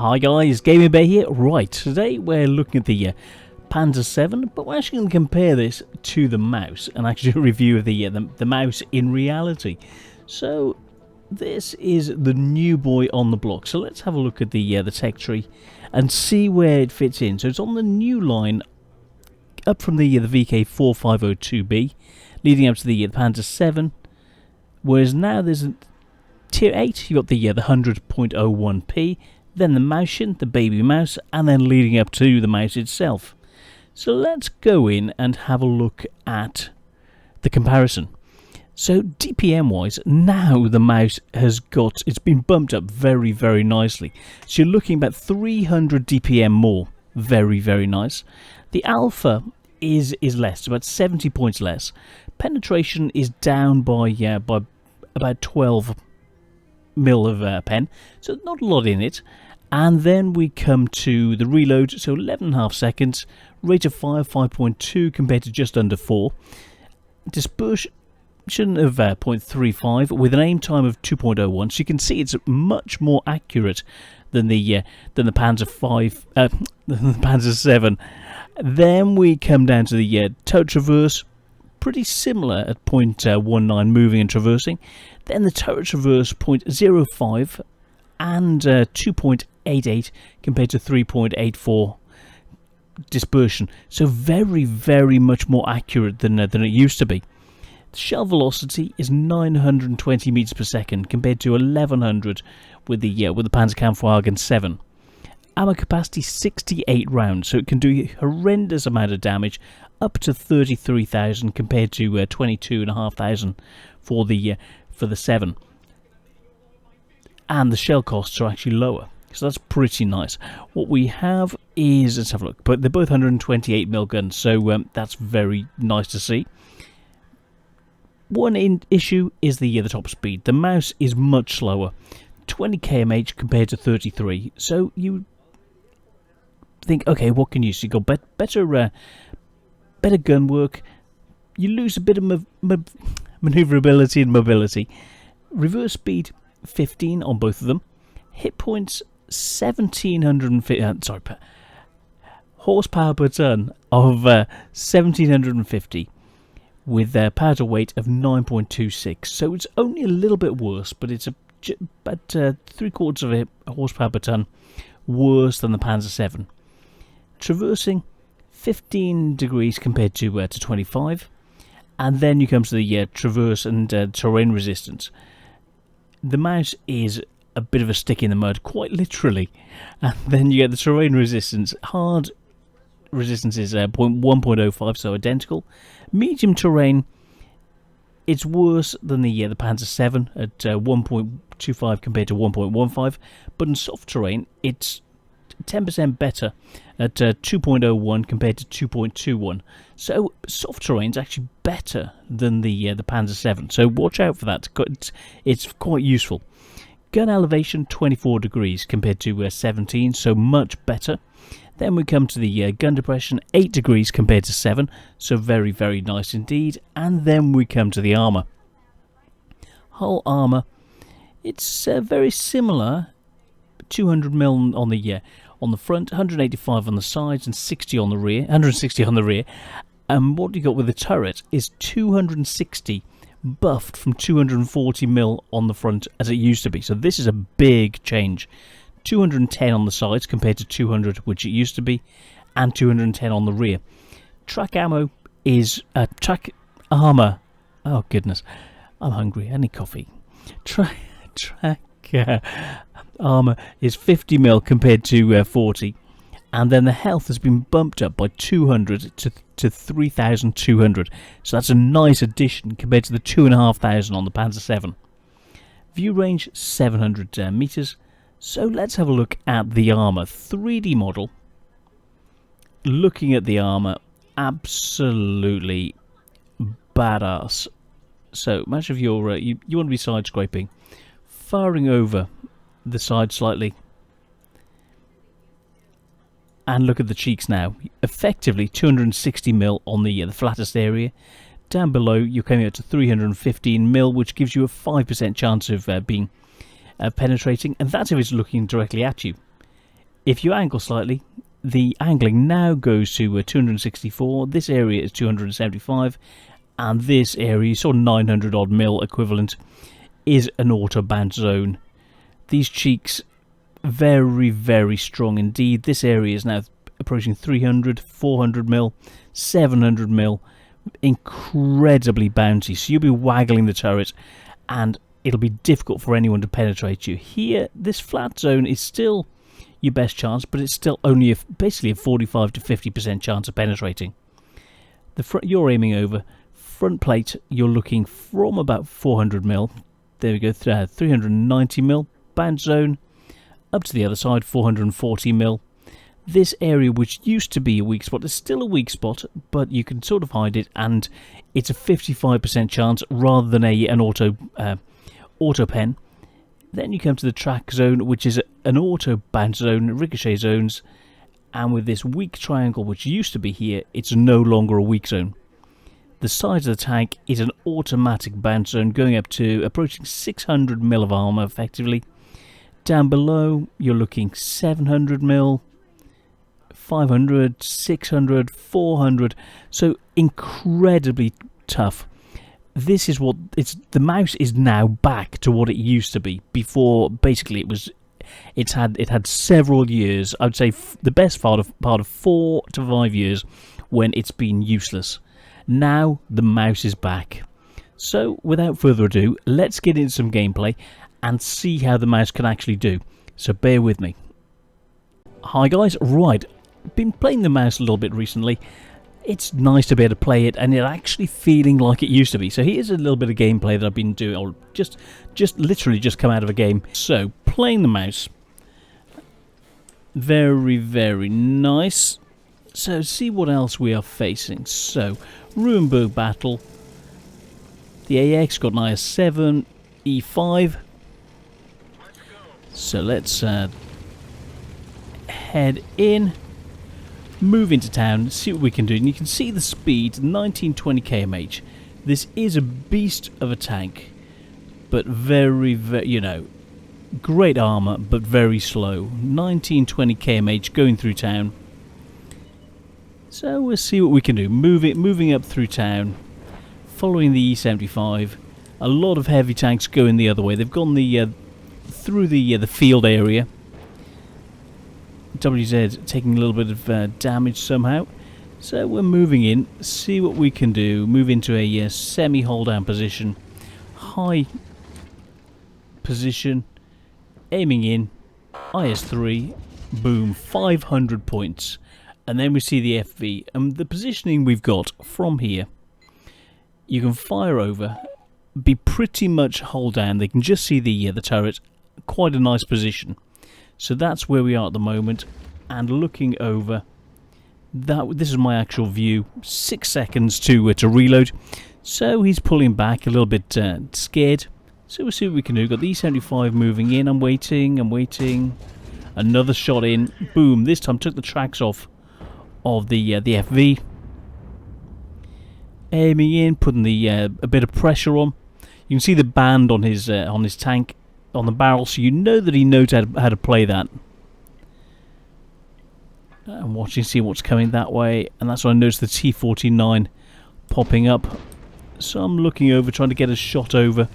Hi guys, Gaming Bay here. Right, today we're looking at the Panzer 7, but we're actually going to compare this to the mouse and actually do a review of the mouse in reality. So this is the new boy on the block. So let's have a look at the tech tree and see where it fits in. So it's on the new line up from the VK4502B, leading up to the Panzer 7. Whereas now there's a tier 8. You've got the 100.01p. Then the motion, the baby mouse, and then leading up to the mouse itself. So let's go in and have a look at the comparison. So DPM wise, now the mouse it's been bumped up very, very nicely. So you're looking about 300 DPM more. Very, very nice. The alpha is less, about 70 points less. Penetration is down by about 12 mil of pen, so not a lot in it. And then we come to the reload, so 11.5 seconds, rate of fire 5.2 compared to just under 4, dispersion of 0.35 with an aim time of 2.01. So you can see it's much more accurate than the Panzer 5, the Panzer 7. Then we come down to the total traverse, pretty similar at 0.19 moving and traversing. Then the total traverse 0.05 and 2.88 compared to 3.84 dispersion. So very, very much more accurate than it used to be. The shell velocity is 920 meters per second compared to 1100 with the Panzerkampfwagen 7. Ammo capacity 68 rounds, so it can do a horrendous amount of damage, up to 33,000 compared to 22,500 for the 7. And the shell costs are actually lower, so that's pretty nice. What we have is, let's have a look, but they're both 128mm guns, so that's very nice to see. One issue is the top speed. The mouse is much slower, 20 kmh compared to 33. So you think, okay, what can you see? You got better gun work. You lose a bit of maneuverability and mobility. Reverse speed 15 on both of them. Hit points 1750. Horsepower per ton of 1750. With power to weight of 9.26, so it's only a little bit worse, but it's about 3/4 of a horsepower per ton worse than the Panzer 7. Traversing 15 degrees compared to 25, and then you come to the traverse and terrain resistance. The mouse is a bit of a stick in the mud, quite literally, and then you get the terrain resistance. Hard resistance is 1.05, so identical. Medium terrain, it's worse than the Panzer 7 at 1.25 compared to 1.15, but in soft terrain it's 10% better at 2.01 compared to 2.21. So soft terrain is actually better than the Panzer 7, so watch out for that. It's quite useful. Gun elevation 24 degrees compared to 17, so much better. Then we come to the gun depression, 8 degrees compared to 7, so very, very nice indeed. And then we come to the armour. Hull armour, it's very similar, 200mm on the front, 185 on the sides, and 60 on the rear, 160 on the rear. And what you got with the turret is 260 buffed from 240mm on the front as it used to be. So this is a big change. 210 on the sides compared to 200 which it used to be, and 210 on the rear. Track ammo is track armor. Oh goodness, I'm hungry. I need coffee. Track armor is 50mm compared to 40, and then the health has been bumped up by 200 to 3,200. So that's a nice addition compared to the 2,500 on the Panzer 7. View range 700 meters. So let's have a look at the armour. 3D model. Looking at the armour, absolutely badass. So imagine if you're you want to be side scraping, firing over the side slightly, and look at the cheeks now. Effectively 260mm on the flattest area. Down below you're coming up to 315mm, which gives you a 5% chance of being penetrating, and that's if it's looking directly at you. If you angle slightly, the angling now goes to 264. This area is 275, and this area, sort of 900 odd mil equivalent, is an auto bounce zone. These cheeks, very, very strong indeed. This area is now approaching 300, 400 mil, 700 mil, incredibly bouncy. So you'll be waggling the turret, and it'll be difficult for anyone to penetrate you. Here, this flat zone is still your best chance, but it's still only basically a 45 to 50% chance of penetrating. The front you're aiming over, front plate you're looking from about 400 mil. There we go, 390 mil bounce zone, up to the other side 440 mil. This area, which used to be a weak spot, is still a weak spot, but you can sort of hide it, and it's a 55% chance rather than an auto pen. Then you come to the track zone, which is an auto bounce zone, ricochet zones, and with this weak triangle, which used to be here, it's no longer a weak zone. The size of the tank is an automatic bounce zone, going up to approaching 600 mil of armor effectively. Down below, you're looking 700 mil, 500, 600, 400, so incredibly tough. This is what the mouse is now back to what it used to be before. Basically, it had several years. I'd say the best part of 4 to 5 years when it's been useless. Now the mouse is back. So without further ado, let's get into some gameplay and see how the mouse can actually do. So bear with me. Hi guys, right, been playing the mouse a little bit recently. It's nice to be able to play it and it actually feeling like it used to be. So here's a little bit of gameplay that I've been doing, or just literally just come out of a game. So playing the mouse, very, very nice. So see what else we are facing. So Ruinberg battle. The AX got an IS-7, E5. So let's head in, move into town, see what we can do. And you can see the speed, 1920 kmh. This is a beast of a tank, but very, very, great armor, but very slow. 1920 kmh going through town. So we'll see what we can do. Moving up through town, following the E75. A lot of heavy tanks going the other way. They've gone through the field area. WZ taking a little bit of damage somehow. So we're moving in, see what we can do. Move into a semi-hold down position. High position. Aiming in. IS-3. Boom. 500 points. And then we see the FV. And the positioning we've got from here. You can fire over. Be pretty much hold down. They can just see the turret. Quite a nice position. So that's where we are at the moment, and looking over, this is my actual view. 6 seconds to reload. So he's pulling back a little bit scared. So we'll see what we can do. Got the E75 moving in. I'm waiting. Another shot in. Boom. This time took the tracks off of the FV. Aiming in, putting a bit of pressure on. You can see the band on his tank. On the barrel, so you know that he knows how to play that. I'm watching, see what's coming that way, and that's when I noticed the T-49 popping up. So I'm looking over, trying to get a shot over.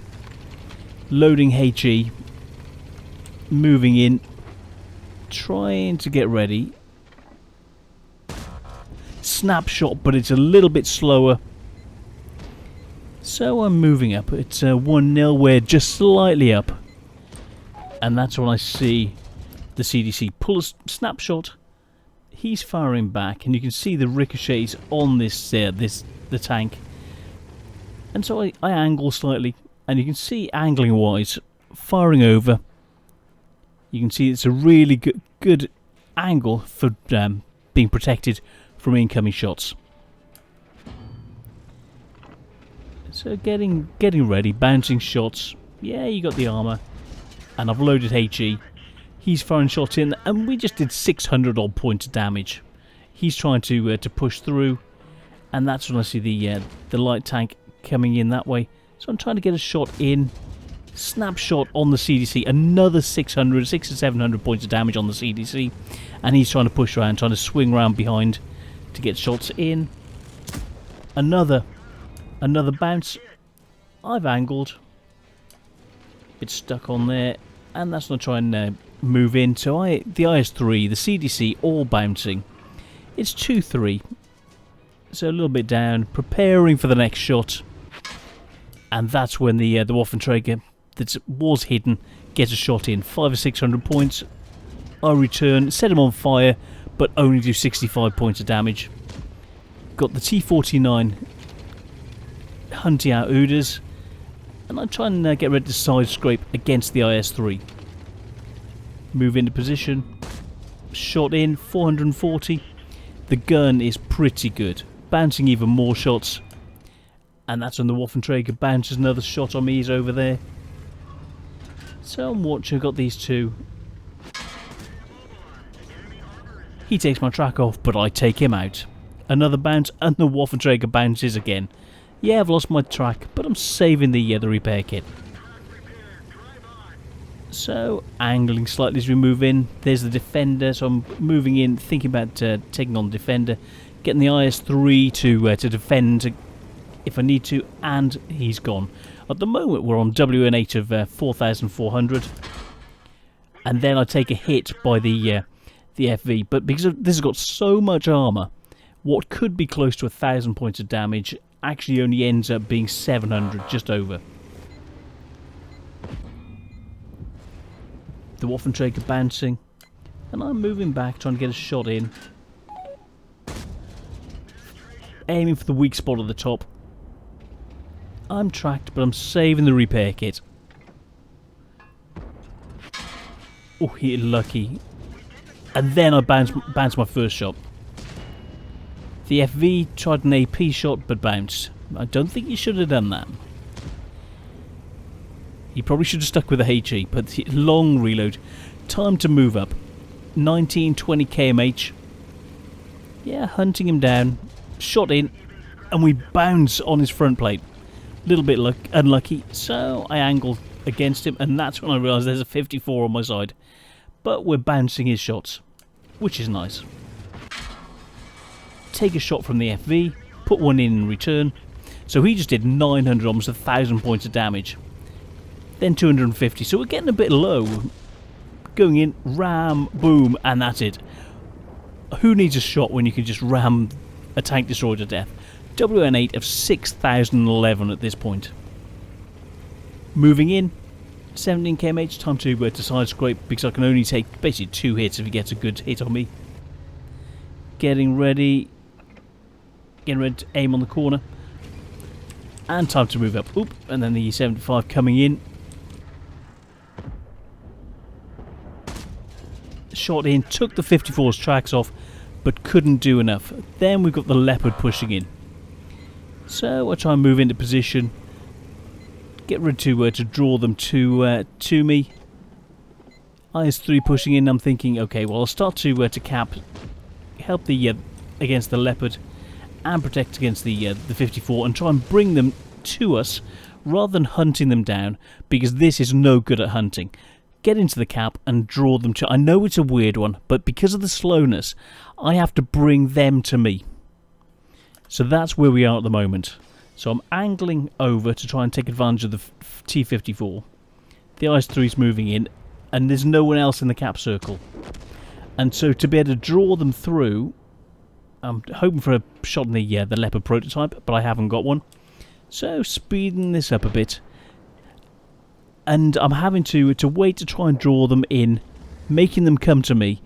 Loading HE. Moving in. Trying to get ready. Snapshot, but it's a little bit slower. So I'm moving up. It's 1-0, we're just slightly up. And that's when I see the CDC pull a snapshot. He's firing back, and you can see the ricochets on the tank. And so I angle slightly, and you can see angling wise, firing over. You can see it's a really good angle for being protected from incoming shots. So getting ready, bouncing shots. Yeah, you got the armor. And I've loaded HE. He's firing shots in, and we just did 600 odd points of damage. He's trying to push through, and that's when I see the light tank coming in that way. So I'm trying to get a shot in. Snapshot on the CDC, another 600 to 700 points of damage on the CDC, and he's trying to push around, trying to swing around behind to get shots in. Another bounce. I've angled. It's stuck on there, and that's not trying to move in. So the IS-3, the CDC, all bouncing. It's 2-3. So a little bit down, preparing for the next shot. And that's when the Waffenträger that was hidden gets a shot in. 500 or 600 points. I return, set him on fire, but only do 65 points of damage. Got the T-49 hunting out Udas, and I try and get ready to side scrape against the IS-3. Move into position. Shot in, 440. The gun is pretty good, bouncing even more shots. And that's when the Waffenträger bounces another shot on me. He's over there. So I'm watching. I've got these two. He takes my track off, but I take him out. Another bounce, and the Waffenträger bounces again. Yeah, I've lost my track, but I'm saving the repair kit. So, angling slightly as we move in. There's the Defender, so I'm moving in, thinking about taking on the Defender. Getting the IS-3 to defend if I need to, and he's gone. At the moment we're on WN8 of 4,400, and then I take a hit by the FV, but because this has got so much armour, what could be close to 1,000 points of damage actually only ends up being 700, just over. The Waffenträger bouncing, and I'm moving back, trying to get a shot in. Aiming for the weak spot at the top. I'm tracked, but I'm saving the repair kit. Oh, he lucky. And then I bounced my first shot. The FV tried an AP shot, but bounced. I don't think he should have done that. He probably should have stuck with the HE, but long reload. Time to move up. 19, 20 kmh. Yeah, hunting him down. Shot in, and we bounce on his front plate. Little bit unlucky, so I angled against him, and that's when I realised there's a 54 on my side. But we're bouncing his shots, which is nice. Take a shot from the FV, put one in return. So he just did 900, almost 1,000 points of damage. Then 250, so we're getting a bit low. Going in, ram, boom, and that's it. Who needs a shot when you can just ram a tank destroyer to death? WN8 of 6,011 at this point. Moving in, 17 kmh, time to side scrape, because I can only take basically 2 hits if he gets a good hit on me. Getting ready to aim on the corner. And time to move up. Oop, and then the 75 coming in. Shot in, took the 54's tracks off, but couldn't do enough. Then we've got the Leopard pushing in. So I try and move into position. Get ready to draw them to me. IS-3 pushing in. I'm thinking, okay, well I'll start to cap, help the against the Leopard, and protect against the 54, and try and bring them to us rather than hunting them down, because this is no good at hunting. Get into the cap and draw them to... I know it's a weird one, but because of the slowness, I have to bring them to me. So that's where we are at the moment. So I'm angling over to try and take advantage of the T-54. The IS-3 is moving in, and there's no one else in the cap circle. And so to be able to draw them through, I'm hoping for a shot in the Leopard prototype, but I haven't got one. So speeding this up a bit. And I'm having to wait to try and draw them in, making them come to me.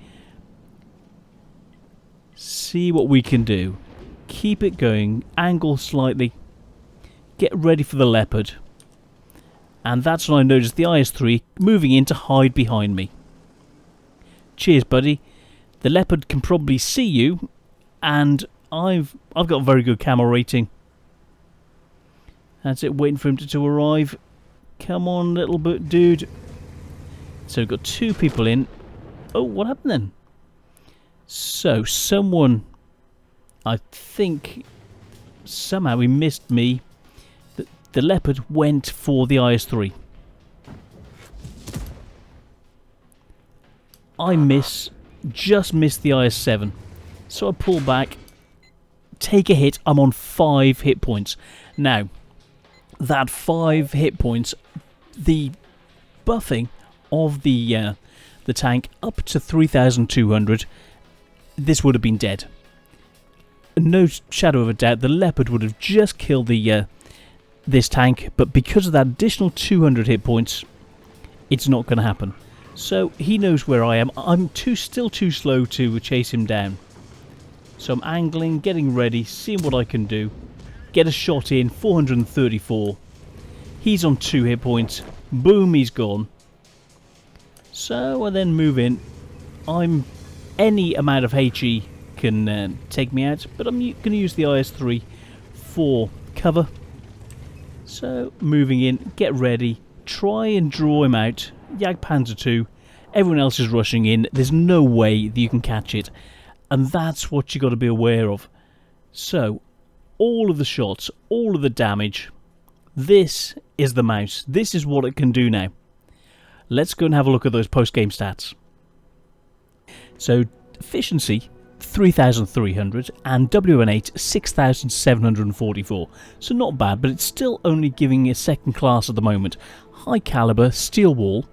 See what we can do. Keep it going, angle slightly, get ready for the Leopard. And that's when I noticed the IS-3 moving in to hide behind me. Cheers, buddy. The Leopard can probably see you, and I've got a very good camera rating. That's it, waiting for him to arrive. Come on, little bit, dude. So we've got 2 people in. Oh, what happened then? So someone, I think, somehow he missed me. The Leopard went for the IS-3. I just missed the IS-7. So I pull back, take a hit, I'm on 5 hit points. Now, that 5 hit points, the buffing of the tank up to 3,200, this would have been dead. No shadow of a doubt, the Leopard would have just killed the this tank, but because of that additional 200 hit points, it's not going to happen. So he knows where I am. I'm still too slow to chase him down. So I'm angling, getting ready, seeing what I can do. Get a shot in, 434. He's on 2 hit points. Boom, he's gone. So I then move in. Any amount of HE can take me out, but I'm going to use the IS-3 for cover. So moving in, get ready, try and draw him out. Jagdpanzer 2, everyone else is rushing in. There's no way that you can catch it, and that's what you got to be aware of. So all of the shots, all of the damage. This is the mouse. This is what it can do now. Let's go and have a look at those post-game stats. So efficiency 3,300 and WN8 6,744. So not bad, but it's still only giving a second class at the moment. High caliber, steel wall.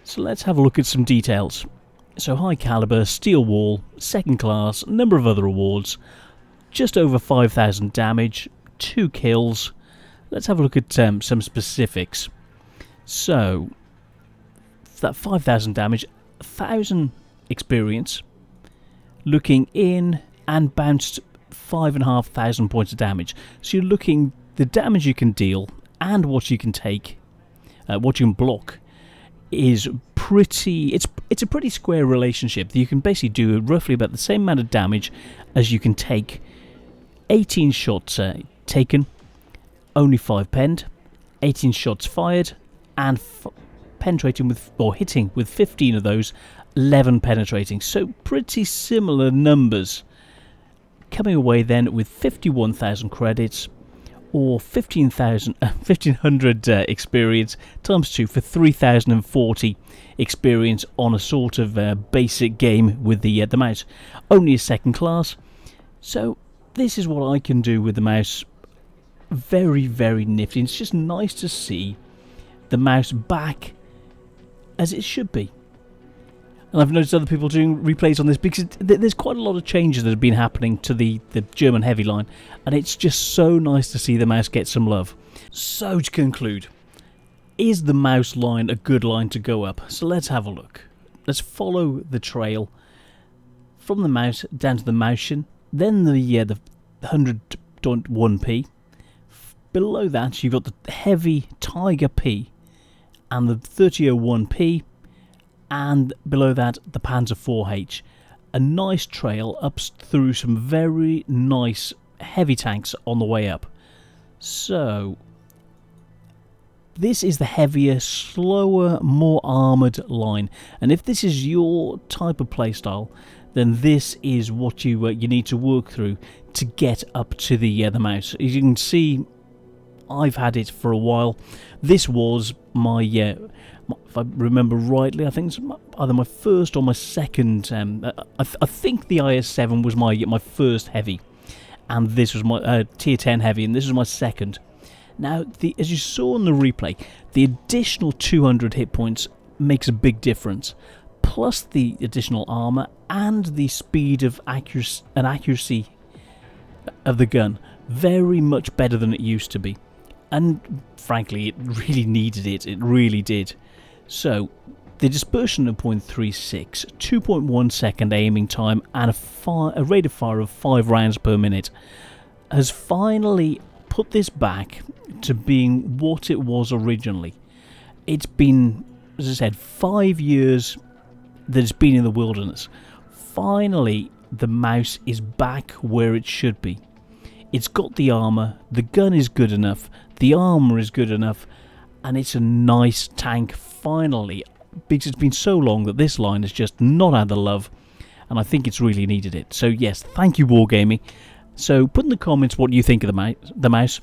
So let's have a look at some details. So high caliber, steel wall, second class, number of other awards, just over 5,000 damage, 2 kills. Let's have a look at some specifics. So that 5,000 damage, 1,000 experience, looking in, and bounced 5,500 points of damage. So you're looking the damage you can deal and what you can take, what you can block, is pretty. It's a pretty square relationship. You can basically do roughly about the same amount of damage as you can take. 18 shots taken, only 5 penned. 18 shots fired, and penetrating with, or hitting with 15 of those, 11 penetrating. So pretty similar numbers. Coming away then with 51,000 credits, or 1,500 experience times 2 for 3,040 experience on a sort of basic game with the mouse. Only a second class. So this is what I can do with the mouse. Very, very nifty. It's just nice to see the mouse back as it should be. And I've noticed other people doing replays on this because there's quite a lot of changes that have been happening to the German heavy line, and it's just so nice to see the mouse get some love. So to conclude, is the mouse line a good line to go up? So let's have a look. Let's follow the trail from the mouse down to the Mauschen, then the 100.1p. Below that you've got the heavy Tiger P and the 3001p. And below that, the Panzer 4H. A nice trail up through some very nice heavy tanks on the way up. So, this is the heavier, slower, more armoured line. And if this is your type of playstyle, then this is what you need to work through to get up to the mouse. As you can see, I've had it for a while. This was my... if I remember rightly, I think it's either my first or my second. I think the IS-7 was my first heavy, and this was my tier 10 heavy, and this was my second. Now, as you saw in the replay, the additional 200 hit points makes a big difference, plus the additional armor and the speed of accuracy of the gun. Very much better than it used to be, and frankly, it really needed it. It really did. So, the dispersion of 0.36, 2.1 second aiming time, and a rate of fire of 5 rounds per minute has finally put this back to being what it was originally. It's been, as I said, 5 years that it's been in the wilderness. Finally, the mouse is back where it should be. It's got the armour, the gun is good enough, the armour is good enough, and it's a nice tank finally, because it's been so long that this line has just not had the love, and I think it's really needed it. So yes, thank you Wargaming. So put in the comments what you think of the mouse,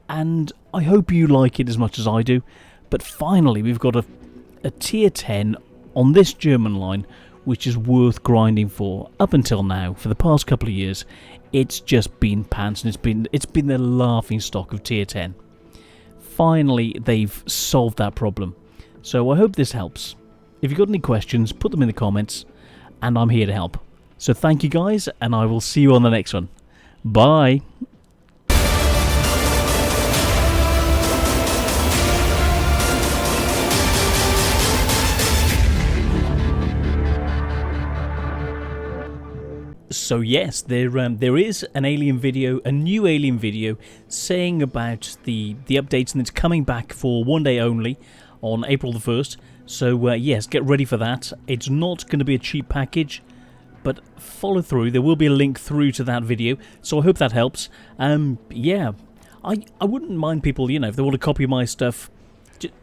and I hope you like it as much as I do. But finally we've got a tier 10 on this German line, which is worth grinding for. Up until now, for the past couple of years, it's just been pants, and it's been the laughing stock of tier 10. Finally, they've solved that problem. So I hope this helps. If you've got any questions, put them in the comments, and I'm here to help. So thank you guys, and I will see you on the next one. Bye! So yes, there is an alien video, a new alien video, saying about the updates, and it's coming back for one day only on April the 1st. So yes, get ready for that. It's not going to be a cheap package, but follow through. There will be a link through to that video, so I hope that helps. Yeah, I wouldn't mind people, you know, if they want to copy my stuff,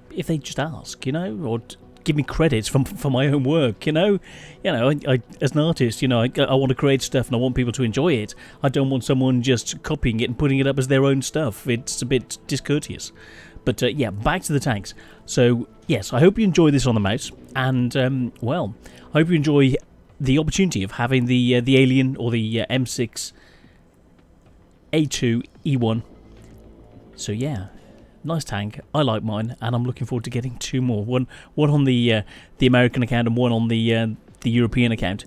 if they just ask, you know, or give me credits for my own work, you know. I as an artist, you know, I want to create stuff and I want people to enjoy it. I don't want someone just copying it and putting it up as their own stuff. It's a bit discourteous. But yeah, back to the tanks. So yes, I hope you enjoy this on the mouse, and well, I hope you enjoy the opportunity of having the alien, or the M6 A2 E1. So yeah, nice tank. I like mine, and I'm looking forward to getting two more. One on the American account and one on the European account.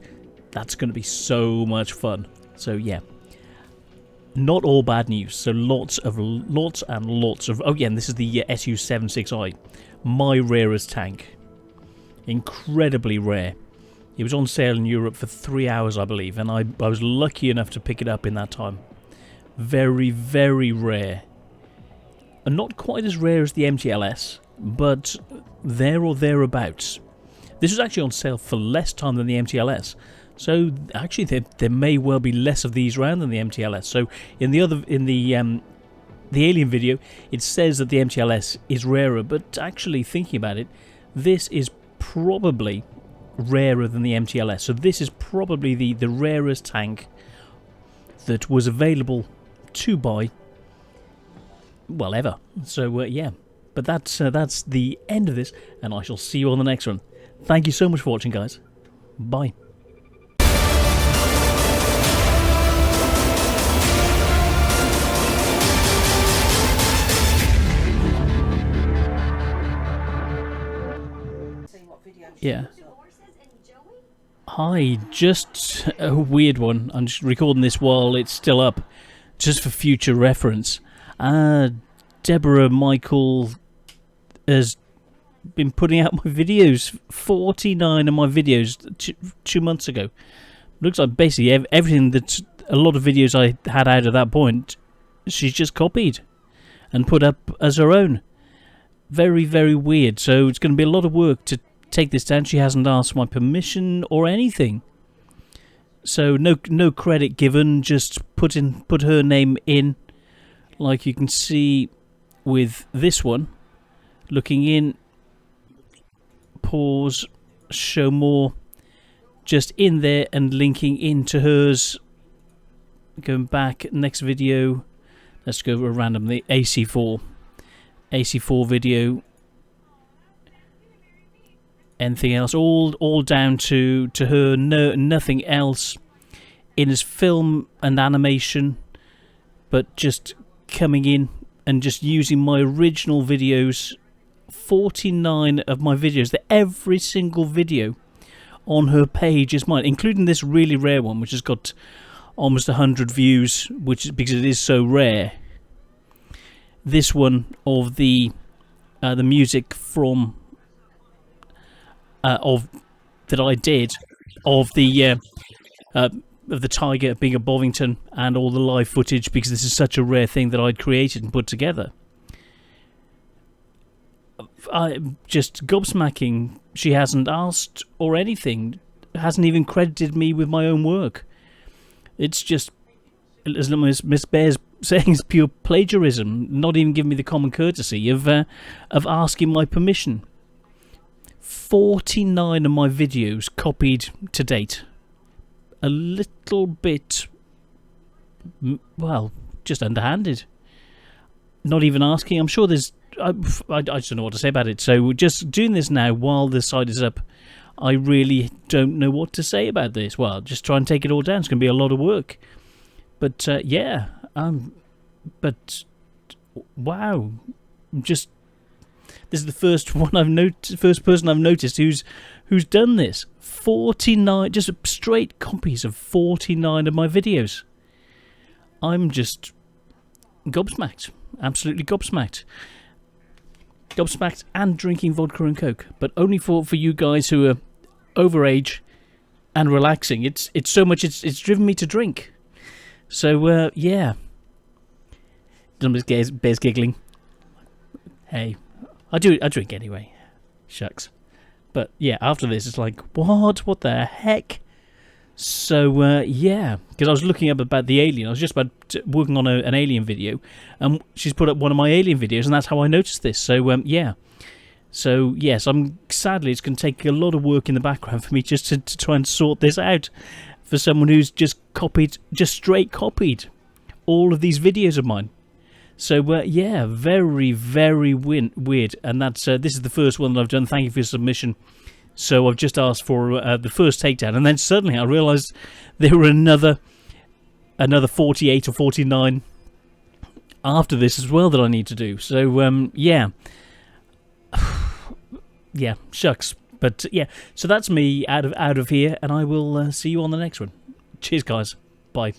That's going to be so much fun. So yeah, not all bad news. So lots and lots of. Oh yeah, and this is the SU-76i, my rarest tank. Incredibly rare. It was on sale in Europe for 3 hours, I believe, and I was lucky enough to pick it up in that time. Very, very rare. And not quite as rare as the MTLS, but there or thereabouts. This was actually on sale for less time than the MTLS. So actually there may well be less of these around than the MTLS. So in the alien video, it says that the MTLS is rarer, but actually thinking about it, this is probably rarer than the MTLS. So this is probably the rarest tank that was available to buy, well, ever. So yeah, but that's the end of this, and I shall see you on the next one. Thank you so much for watching, guys. Bye. Yeah. Hi, just a weird one. I'm just recording this while it's still up, just for future reference. Deborah Michael has been putting out my videos, 49 of my videos 2 months ago. Looks like basically everything that a lot of videos I had out at that point, she's just copied and put up as her own. Very, very weird. So it's going to be a lot of work to take this down. She hasn't asked my permission or anything. So no credit given, just put her name in, like you can see with this one. Looking in, pause, show more, just in there and linking into hers. Going back, next video, let's go randomly, AC4 video. Anything else, all down to her, nothing else in as film and animation, but just coming in and just using my original videos. 49 of my videos, that every single video on her page is mine, including this really rare one, which has got almost 100 views, which is because it is so rare. This one of the music from that I did of the tiger being at Bovington, and all the live footage, because this is such a rare thing that I'd created and put together. I'm just gobsmacking. She hasn't asked or anything, hasn't even credited me with my own work. It's just, as Miss Bear's saying, it's pure plagiarism, not even giving me the common courtesy of asking my permission. 49 of my videos copied to date. A little bit, well, just underhanded. Not even asking. I'm sure there's... I just don't know what to say about it. So we're just doing this now while the site is up. I really don't know what to say about this. Well, just try and take it all down. It's going to be a lot of work. But yeah, but wow, just this is the first one first person I've noticed who's done this. 49, just straight copies of 49 of my videos. I'm just gobsmacked, absolutely gobsmacked. Gobsmacked and drinking vodka and coke, but only for you guys who are overage and relaxing. It's so much. It's driven me to drink. So yeah. Bear's giggling. Hey, I drink anyway. Shucks. But yeah, after this, it's like, what the heck? So yeah, because I was looking up about the alien. I was just about working on an alien video, and she's put up one of my alien videos, and that's how I noticed this. So yeah. So yes, sadly it's going to take a lot of work in the background for me just to try and sort this out for someone who's just straight copied all of these videos of mine. So yeah, very, very weird. And that's this is the first one that I've done. Thank you for your submission. So I've just asked for the first takedown, and then suddenly I realised there were another 48 or 49 after this as well that I need to do. So yeah, yeah, shucks. But yeah, so that's me out of here, and I will see you on the next one. Cheers, guys. Bye.